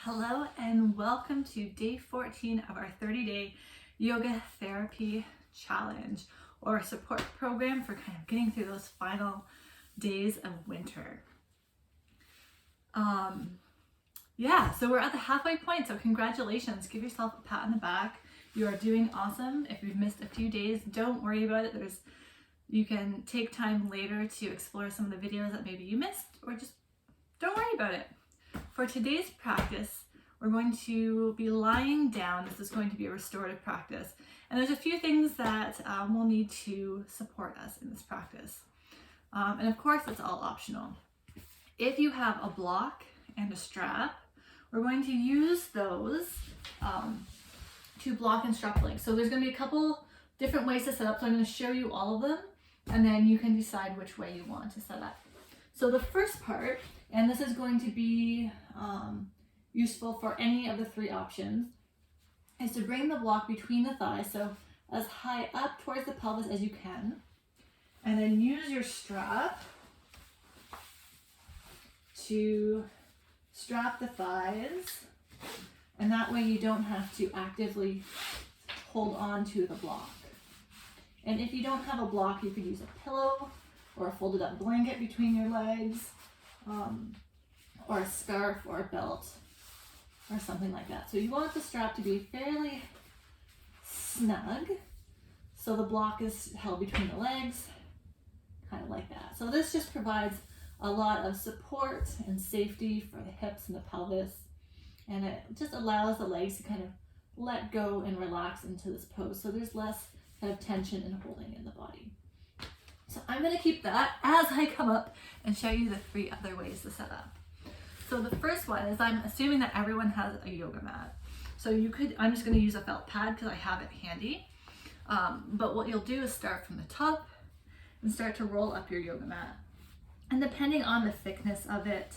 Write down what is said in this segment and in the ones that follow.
Hello and welcome to day 14 of our 30-day yoga therapy challenge, or support program for kind of getting through those final days of winter. So we're at the halfway point, so congratulations. Give yourself a pat on the back. You are doing awesome. If you've missed a few days, don't worry about it. You can take time later to explore some of the videos that maybe you missed, or just don't worry about it. For today's practice, we're going to be lying down. This is going to be a restorative practice. And there's a few things that we'll need to support us in this practice. And of course, it's all optional. If you have a block and a strap, we're going to use those to block and strap legs. So there's going to be a couple different ways to set up. So I'm going to show you all of them, and then you can decide which way you want to set up. So the first part, and this is going to be useful for any of the three options, is to bring the block between the thighs, so as high up towards the pelvis as you can, and then use your strap to strap the thighs, and that way you don't have to actively hold on to the block. And if you don't have a block, you could use a pillow or a folded up blanket between your legs, or a scarf or a belt or something like that. So you want the strap to be fairly snug, so the block is held between the legs, kind of like that. So this just provides a lot of support and safety for the hips and the pelvis, and it just allows the legs to kind of let go and relax into this pose, so there's less kind of tension and holding in the body. So I'm going to keep that as I come up and show you the three other ways to set up. So the first one is, I'm assuming that everyone has a yoga mat. So I'm just going to use a felt pad because I have it handy. But what you'll do is start from the top and start to roll up your yoga mat. And depending on the thickness of it,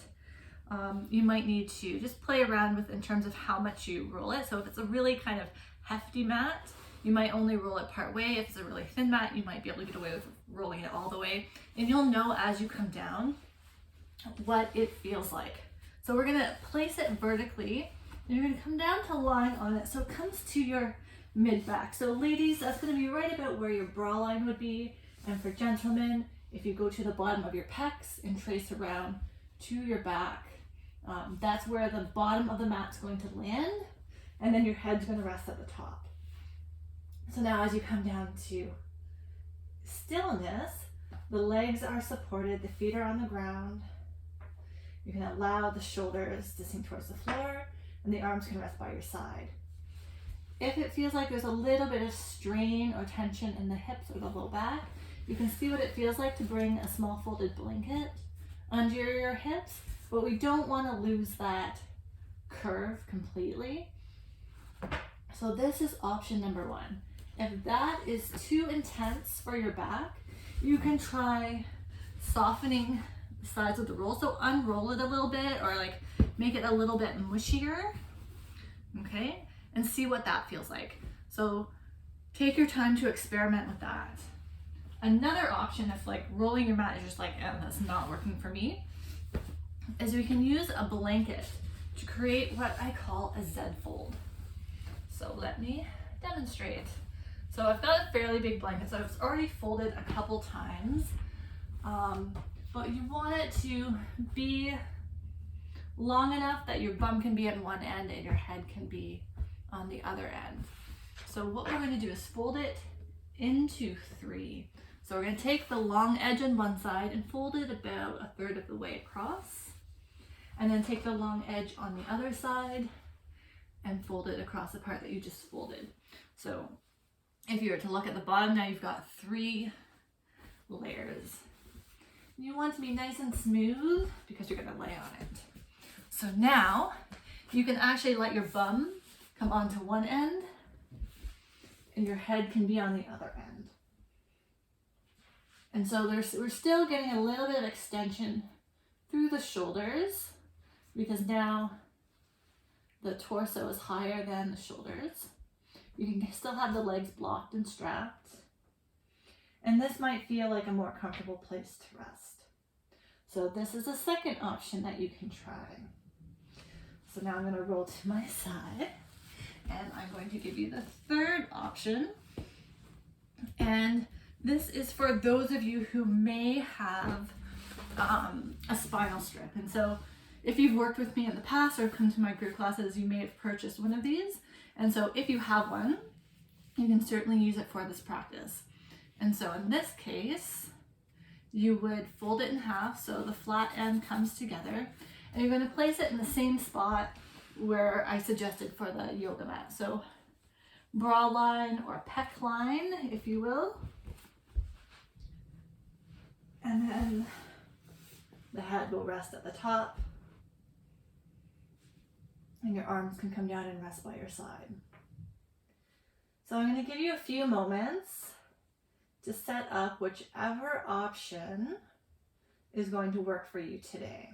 you might need to just play around with in terms of how much you roll it. So if it's a really kind of hefty mat, you might only roll it part way. If it's a really thin mat, you might be able to get away with rolling it all the way. And you'll know as you come down what it feels like. So we're gonna place it vertically, and you're gonna come down to lying on it so it comes to your mid back. So ladies, that's gonna be right about where your bra line would be. And for gentlemen, if you go to the bottom of your pecs and trace around to your back, that's where the bottom of the mat's going to land, and then your head's gonna rest at the top. So now as you come down to stillness, the legs are supported, the feet are on the ground. You can allow the shoulders to sink towards the floor, and the arms can rest by your side. If it feels like there's a little bit of strain or tension in the hips or the low back, you can see what it feels like to bring a small folded blanket under your hips, but we don't want to lose that curve completely. So this is option number one. If that is too intense for your back, you can try softening the sides of the roll. So unroll it a little bit, or like make it a little bit mushier, okay? And see what that feels like. So take your time to experiment with that. Another option, if like rolling your mat is just like, oh, that's not working for me, is we can use a blanket to create what I call a Z fold. So let me demonstrate. So I've got a fairly big blanket, so it's already folded a couple times, but you want it to be long enough that your bum can be at one end and your head can be on the other end. So what we're going to do is fold it into three. So we're going to take the long edge on one side and fold it about a third of the way across, and then take the long edge on the other side and fold it across the part that you just folded. So if you were to look at the bottom, now you've got three layers. You want it to be nice and smooth because you're going to lay on it. So now you can actually let your bum come onto one end and your head can be on the other end. And so we're still getting a little bit of extension through the shoulders, because now the torso is higher than the shoulders. You can still have the legs blocked and strapped. And this might feel like a more comfortable place to rest. So this is a second option that you can try. So now I'm going to roll to my side, and I'm going to give you the third option. And this is for those of you who may have a spinal strip. And so if you've worked with me in the past or come to my group classes, you may have purchased one of these. And so if you have one, you can certainly use it for this practice. And so in this case, you would fold it in half so the flat end comes together, and you're going to place it in the same spot where I suggested for the yoga mat. So bra line or pec line, if you will. And then the head will rest at the top, and your arms can come down and rest by your side. So I'm going to give you a few moments to set up whichever option is going to work for you today.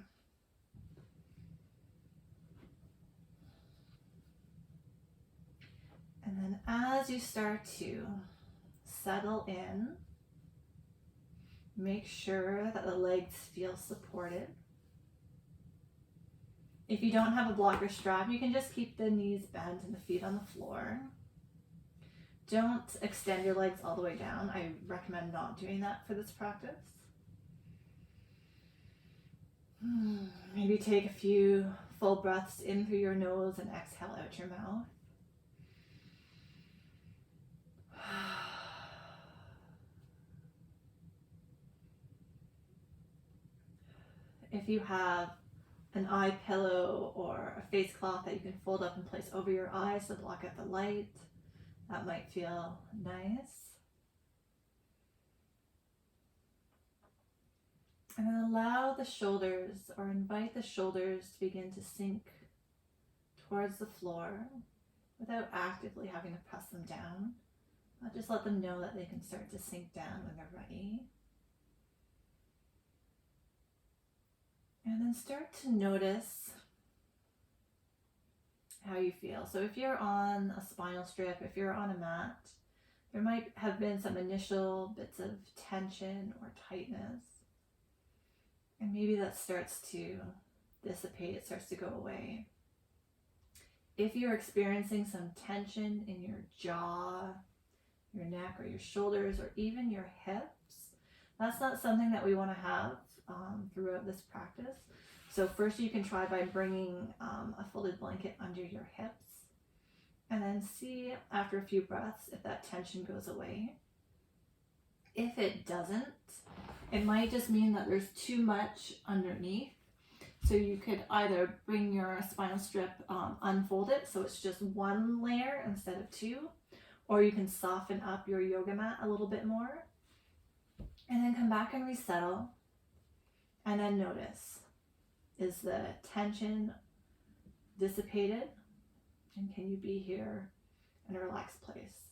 And then as you start to settle in, make sure that the legs feel supported. If you don't have a blocker strap, you can just keep the knees bent and the feet on the floor. Don't extend your legs all the way down. I recommend not doing that for this practice. Maybe take a few full breaths in through your nose and exhale out your mouth. If you have an eye pillow or a face cloth that you can fold up and place over your eyes to block out the light, that might feel nice. And then allow the shoulders, or invite the shoulders to begin to sink towards the floor without actively having to press them down. Just let them know that they can start to sink down when they're ready. And then start to notice how you feel. So if you're on a spinal strip, if you're on a mat, there might have been some initial bits of tension or tightness. And maybe that starts to dissipate, it starts to go away. If you're experiencing some tension in your jaw, your neck, or your shoulders, or even your hips, that's not something that we want to have throughout this practice. So first you can try by bringing a folded blanket under your hips, and then see after a few breaths if that tension goes away. If it doesn't, it might just mean that there's too much underneath. So you could either bring your spinal strip, unfold it so it's just one layer instead of two, or you can soften up your yoga mat a little bit more, and then come back and resettle, and then notice, is the tension dissipated, and can you be here in a relaxed place?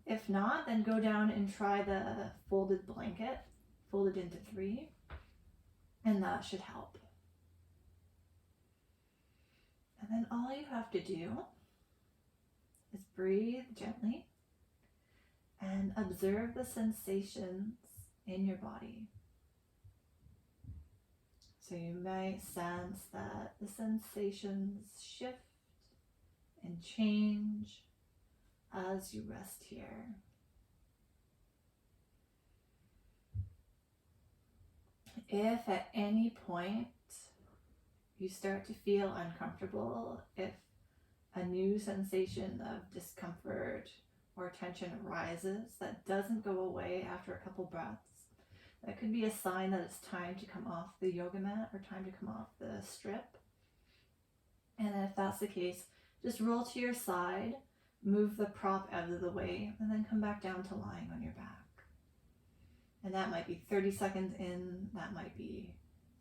If not, then go down and try the folded blanket, fold it into three, and that should help. And then all you have to do is breathe gently and observe the sensations in your body. So you might sense that the sensations shift and change as you rest here. If at any point you start to feel uncomfortable, if a new sensation of discomfort or tension arises that doesn't go away after a couple breaths, that could be a sign that it's time to come off the yoga mat or time to come off the strip. And if that's the case, just roll to your side, move the prop out of the way, and then come back down to lying on your back. And that might be 30 seconds in, that might be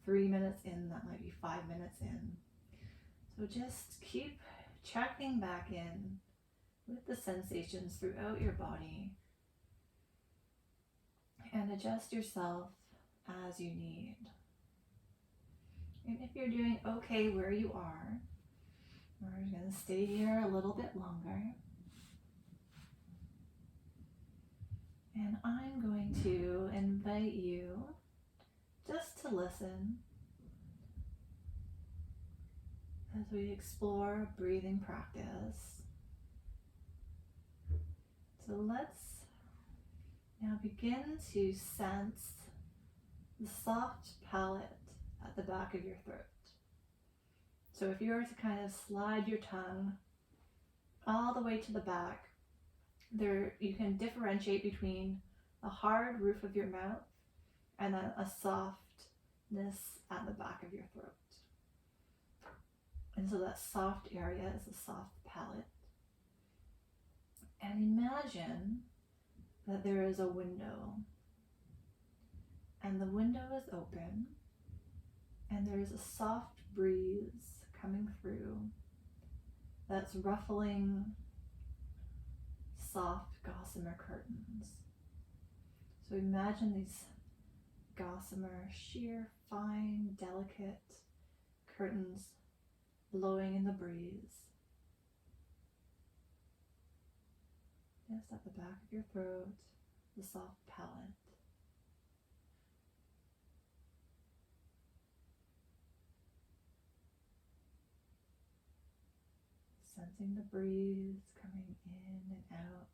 3 minutes in, that might be 5 minutes in. So just keep checking back in with the sensations throughout your body, and adjust yourself as you need. And if you're doing okay where you are, we're going to stay here a little bit longer. And I'm going to invite you just to listen as we explore breathing practice. So let's now begin to sense the soft palate at the back of your throat. So if you were to kind of slide your tongue all the way to the back, there you can differentiate between a hard roof of your mouth and then a softness at the back of your throat. And so that soft area is a soft palate. And imagine that there is a window, and the window is open, and there is a soft breeze coming through that's ruffling soft gossamer curtains. So imagine these gossamer, sheer, fine, delicate curtains blowing in the breeze. Just at the back of your throat, the soft palate. Sensing the breeze coming in and out.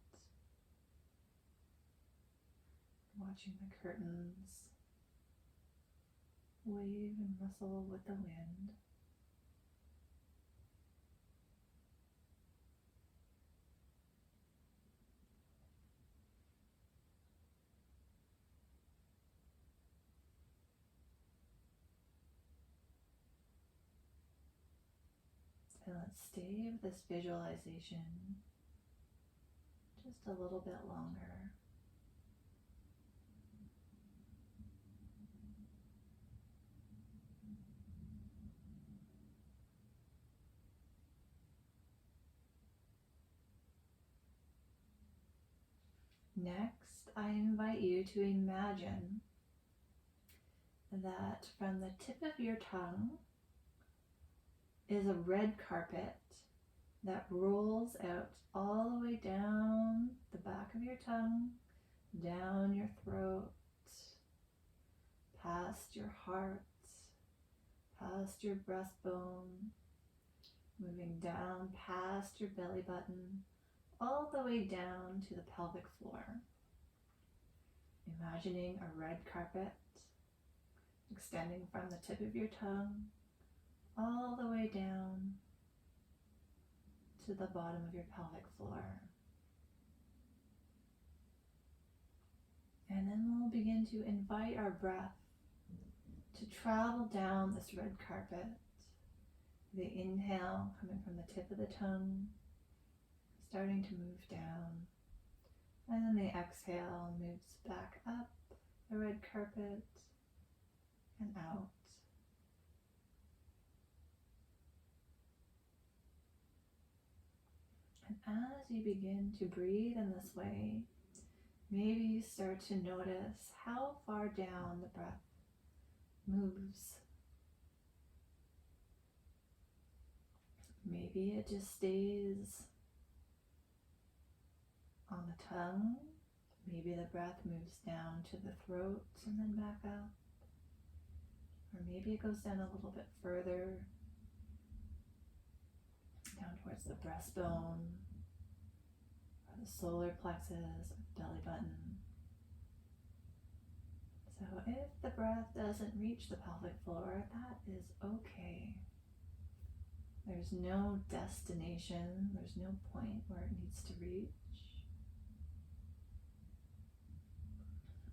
Watching the curtains wave and rustle with the wind. And let's stay with this visualization just a little bit longer. Next, I invite you to imagine that from the tip of your tongue is a red carpet that rolls out all the way down the back of your tongue, down your throat, past your heart, past your breastbone, moving down past your belly button, all the way down to the pelvic floor. Imagining a red carpet extending from the tip of your tongue all the way down to the bottom of your pelvic floor. And then we'll begin to invite our breath to travel down this red carpet. The inhale coming from the tip of the tongue, starting to move down. And then the exhale moves back up the red carpet and out. And as you begin to breathe in this way, maybe you start to notice how far down the breath moves. Maybe it just stays on the tongue. Maybe the breath moves down to the throat and then back up. Or maybe it goes down a little bit further, down towards the breastbone, or the solar plexus, or belly button. So if the breath doesn't reach the pelvic floor, that is okay. There's no destination, there's no point where it needs to reach.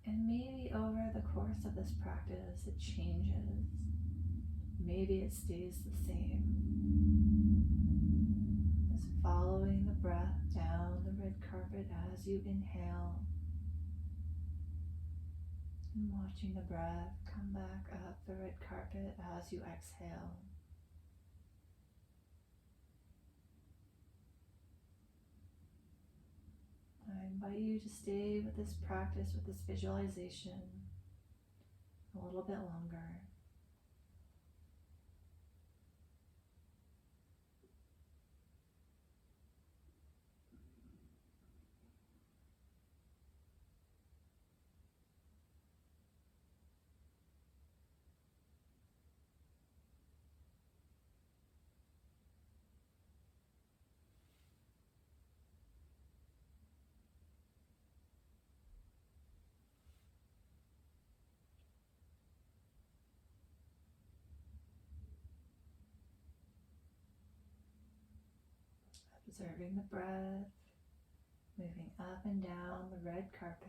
And maybe over the course of this practice, it changes. Maybe it stays the same. Just following the breath down the red carpet as you inhale. And watching the breath come back up the red carpet as you exhale. I invite you to stay with this practice, with this visualization, a little bit longer. Observing the breath, moving up and down the red carpet.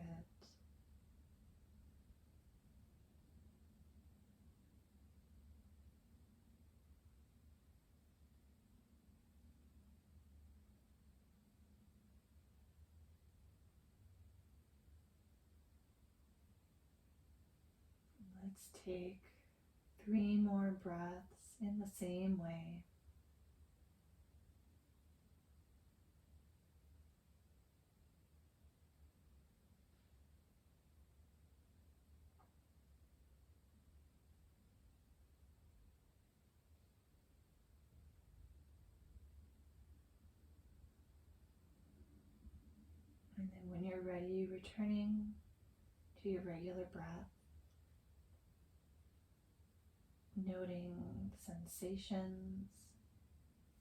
Let's take 3 more breaths in the same way. And then when you're ready, returning to your regular breath, noting sensations,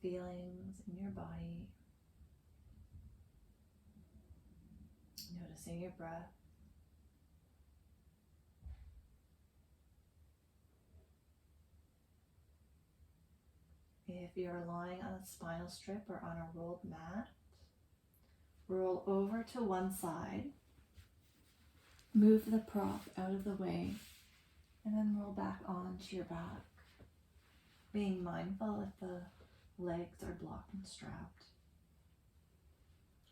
feelings in your body, noticing your breath. If you're lying on a spinal strip or on a rolled mat, roll over to one side, move the prop out of the way, and then roll back onto your back, being mindful if the legs are blocked and strapped.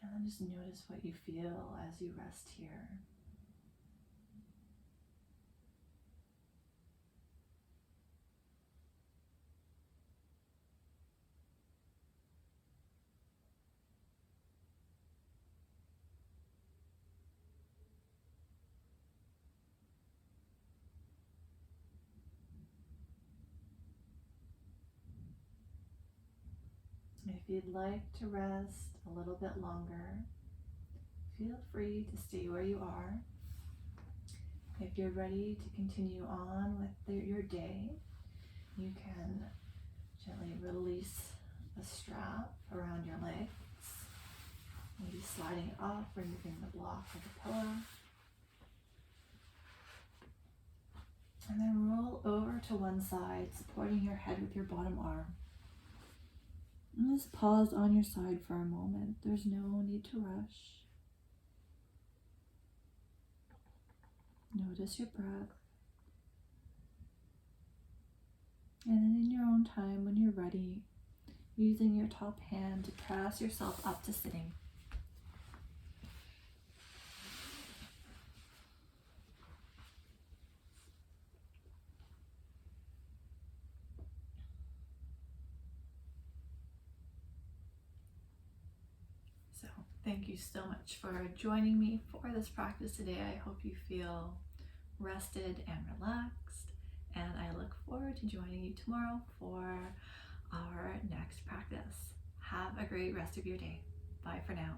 And then just notice what you feel as you rest here. If you'd like to rest a little bit longer, feel free to stay where you are. If you're ready to continue on with your day, you can gently release the strap around your legs, maybe sliding it off, removing the block or the pillow. And then roll over to one side, supporting your head with your bottom arm. And just pause on your side for a moment. There's no need to rush. Notice your breath. And then in your own time, when you're ready, using your top hand to press yourself up to sitting. So, thank you so much for joining me for this practice today. I hope you feel rested and relaxed, and I look forward to joining you tomorrow for our next practice. Have a great rest of your day. Bye for now.